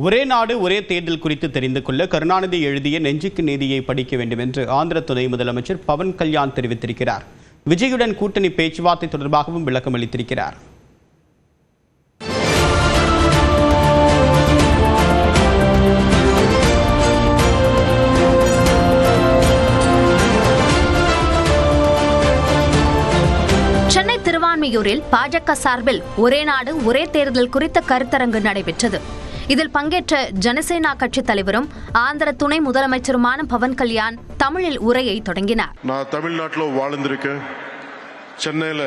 ஒரே நாடு ஒரே தேர்தல் குறித்து தெரிந்து கொள்ள கருணாநிதி எழுதிய நெஞ்சுக்கு நீதியை படிக்க வேண்டும் என்று ஆந்திர துணை முதலமைச்சர் பவன் கல்யாண் தெரிவித்திருக்கிறார். விஜயுடன் கூட்டணி பேச்சுவார்த்தை தொடர்பாகவும் விளக்கம் அளித்திருக்கிறார். சென்னை திருவான்மியூரில் பாஜக சார்பில் ஒரே நாடு ஒரே தேர்தல் குறித்த கருத்தரங்கு நடைபெற்றது. இதில் பங்கேற்ற ஜனசேனா கட்சி தலைவரும் ஆந்திர துணை முதலமைச்சருமான பவன் கல்யாண் தமிழில் உரையை தொடங்கினார். நான் தமிழ்நாட்டில் வாழ்ந்திருக்கேன், சென்னையில்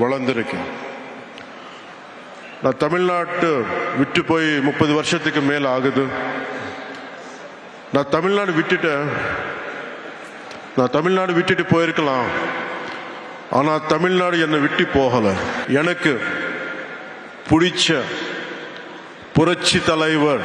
வளர்ந்திருக்கேன். நான் தமிழ்நாட்டு விட்டு போய் 30 வருஷத்துக்கு மேல ஆகுது. நான் தமிழ்நாடு விட்டுட்டு போயிருக்கலாம், ஆனா தமிழ்நாடு என்னை விட்டு போகல. எனக்கு பிடிச்ச புரட்சி தலைவர்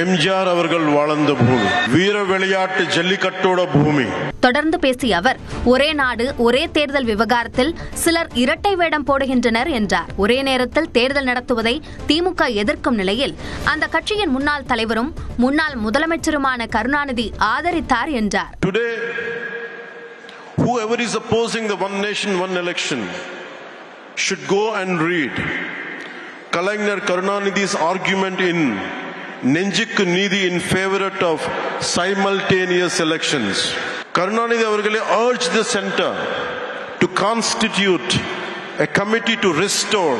எம்ஜிஆர் அவர்கள் வாழ்ந்த பூமி, வீர விளையாட்டு ஜல்லிக்கட்டோட பூமி. தொடர்ந்து பேசிய அவர், ஒரே நாடு ஒரே தேர்தல் விவகாரத்தில் சிலர் இரட்டை வேடம் போடுகின்றனர் என்றார். ஒரே நேரத்தில் தேர்தல் நடத்துவதை திமுக எதிர்க்கும் நிலையில் அந்த கட்சியின் முன்னாள் தலைவரும் முன்னாள் முதலமைச்சருமான கருணாநிதி ஆதரித்தார் என்றார். Today, whoever is opposing the one nation one election should go and read Kalaignar Karunanidhi's argument in Nenjukku Neethi in favor of simultaneous elections. Karunanidhi avargale urged the center to constitute a committee to restore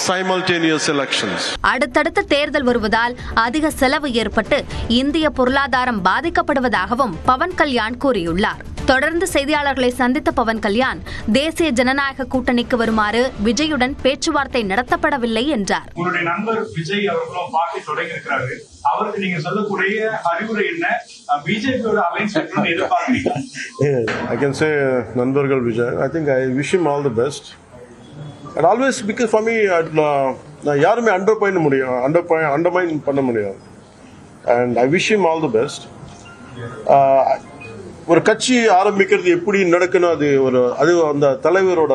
simultaneous elections. அடுத்தடுத்த தேர்தல் வருவதால் அதிக செலவு ஏற்பட்டு இந்திய பொருளாதாரம் பாதிக்கப்படுவதாகவும் பவன் கல்யாண் கூறியுள்ளார். தொடர்ந்து செய்தியாளர்களை சந்தித்த பவன் கல்யாண், தேசிய ஜனநாயக கூட்டணிக்கு வருமாறு விஜயுடன் பேச்சுவார்த்தை நடத்தப்படவில்லை என்றார். உங்களுடைய நண்பர் விஜய் அவர்களும் பார்ட்டி தொடங்கி இருக்கிறாரு. அவருக்கு நீங்க சொல்லக்கூடிய அறிவுரை என்ன? பிஜேபியோட அலைன்ஸ் எதிர்பார்க்கிறீங்க? I can say நண்பர்கள் Vijay, I think I wish him all the best. And always, because for me, நான் யாருமே அண்டர்மைன் பண்ண முடியாது. And I wish him all the best. ஒரு கட்சி ஆரம்பிக்கிறது எப்படி நடக்கணும், அது அந்த தலைவரோட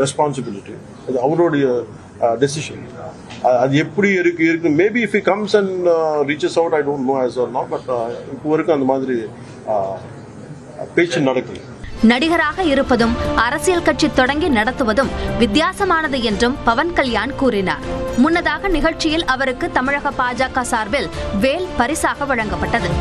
ரெஸ்பான்சிபிலிட்டி, அது அவருடைய டெசிஷன். அது எப்படி இருக்கு maybe if he comes and reaches out, I don't know as or not, but இப்போ வரைக்கும் அந்த மாதிரி பேச்சு நடக்குது. நடிகராக இருப்பதும் அரசியல் கட்சி தொடங்கி நடத்துவதும் வித்தியாசமானது என்றும் பவன் கல்யாண் கூறினார். முன்னதாக நிகழ்ச்சியில் அவருக்கு தமிழக பாஜக சார்பில் வேல் பரிசாக வழங்கப்பட்டது.